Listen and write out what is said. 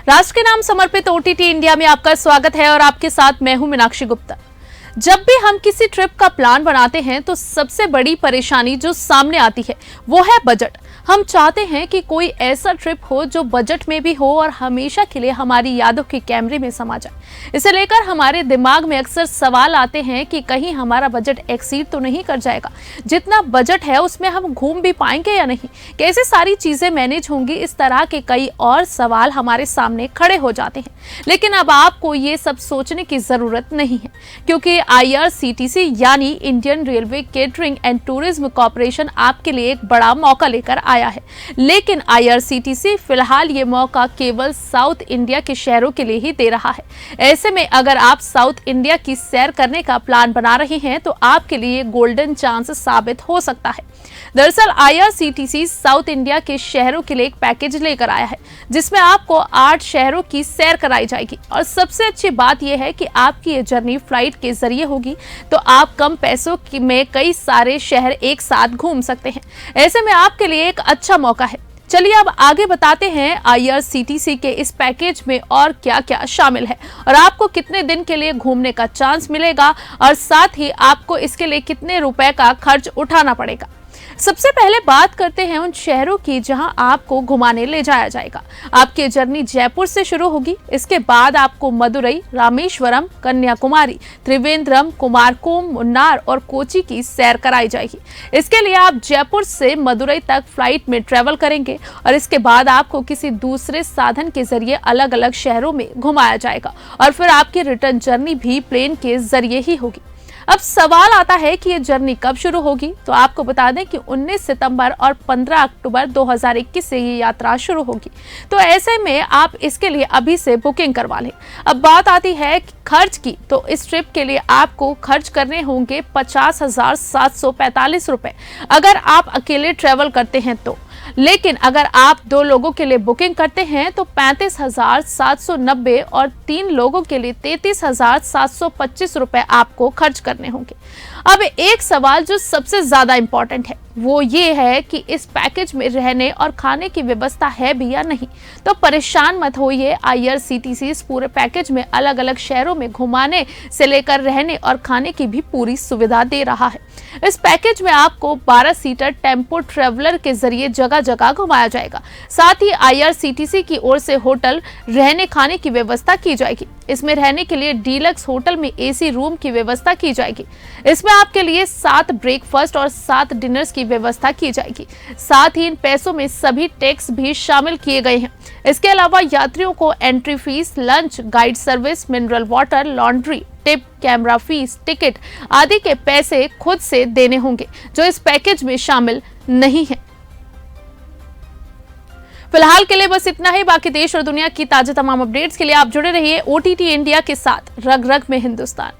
राष्ट्र के नाम समर्पित ओटीटी इंडिया में आपका स्वागत है और आपके साथ मैं हूं मीनाक्षी गुप्ता। जब भी हम किसी ट्रिप का प्लान बनाते हैं तो सबसे बड़ी परेशानी जो सामने आती है वो है बजट। हम चाहते हैं कि कोई ऐसा ट्रिप हो जो बजट में भी हो और हमेशा के लिए हमारी यादों के कैमरे में समा जाए। इसे लेकर हमारे दिमाग में अक्सर सवाल आते हैं कि कहीं हमारा बजट एक्सीड तो नहीं कर जाएगा, जितना बजट है उसमें हम घूम भी पाएंगे या नहीं, कैसे सारी चीजें मैनेज होंगी। इस तरह के कई और सवाल हमारे सामने खड़े हो जाते हैं। लेकिन अब आपको ये सब सोचने की जरूरत नहीं है, क्योंकि IRCTC यानी Indian railway catering and tourism corporation आपके लिए एक बड़ा मौका लेकर आया है। लेकिन IRCTC फिलहाल ये मौका केवल साउथ इंडिया के शहरों के लिए ही दे रहा है। ऐसे में अगर आप साउथ इंडिया की सैर करने का प्लान बना रहे हैं तो आपके लिए गोल्डन चांस साबित हो सकता है। दरअसल IRCTC साउथ इंडिया के शहरों के लिए एक पैकेज लेकर आया है, जिसमें आपको 8 शहरों की सैर कराई जाएगी। और सबसे अच्छी बात यह है कि आपकी ये जर्नी फ्लाइट के जरिए होगी, तो आप कम पैसों में कई सारे शहर एक साथ घूम सकते हैं। ऐसे में आपके लिए एक अच्छा मौका है। चलिए अब आगे बताते हैं IRCTC के इस पैकेज में और क्या क्या शामिल है और आपको कितने दिन के लिए घूमने का चांस मिलेगा और साथ ही आपको इसके लिए कितने रुपए का खर्च उठाना पड़ेगा। सबसे पहले बात करते हैं उन शहरों की जहां आपको घुमाने ले जाया जाएगा। आपकी जर्नी जयपुर से शुरू होगी। इसके बाद आपको मदुरई, रामेश्वरम, कन्याकुमारी, त्रिवेंद्रम, कुमारकोम, मुन्नार और कोची की सैर कराई जाएगी। इसके लिए आप जयपुर से मदुरई तक फ्लाइट में ट्रेवल करेंगे और इसके बाद आपको किसी दूसरे साधन के जरिए अलग अलग शहरों में घुमाया जाएगा और फिर आपकी रिटर्न जर्नी भी प्लेन के जरिए ही होगी। अब सवाल आता है कि ये जर्नी कब शुरू होगी, तो आपको बता दें कि 19 सितंबर और 15 अक्टूबर 2021 से ये यात्रा शुरू होगी। तो ऐसे में आप इसके लिए अभी से बुकिंग करवा लें। अब बात आती है खर्च की, तो इस ट्रिप के लिए आपको खर्च करने होंगे 50,745 रुपए अगर आप अकेले ट्रेवल करते हैं तो। लेकिन अगर आप 2 लोगों के लिए बुकिंग करते हैं तो 35,790 और 3 लोगों के लिए 33,725 रुपए आपको खर्च करने होंगे। अब एक सवाल जो सबसे ज्यादा इंपॉर्टेंट है वो ये है कि इस पैकेज में रहने और खाने की व्यवस्था है भी या नहीं। तो परेशान मत होइए, IRCTC इस पूरे पैकेज में अलग अलग शहरों में घुमाने से लेकर रहने और खाने की भी पूरी सुविधा दे रहा है। इस पैकेज में आपको 12 सीटर टेम्पो ट्रेवलर के जरिए जगह जगह घुमाया जाएगा। साथ ही IRCTC की ओर से होटल, रहने खाने की व्यवस्था की जाएगी। इसमें रहने के लिए डीलक्स होटल में AC रूम की व्यवस्था की जाएगी। इसमें आपके लिए 7 ब्रेकफास्ट और 7 डिनर्स की व्यवस्था की जाएगी। साथ ही इन पैसों में सभी टैक्स भी शामिल किए गए हैं। इसके अलावा यात्रियों को entry fees, lunch, guide service, mineral water, laundry, tip, camera fees, ticket आदि के पैसे खुद से देने होंगे, जो इस पैकेज में शामिल नहीं है। फिलहाल के लिए बस इतना ही। बाकी देश और दुनिया की ताजा तमाम अपडेट्स के लिए आप जुड़े रहिए OTT इंडिया के साथ। रग रग में हिंदुस्तान।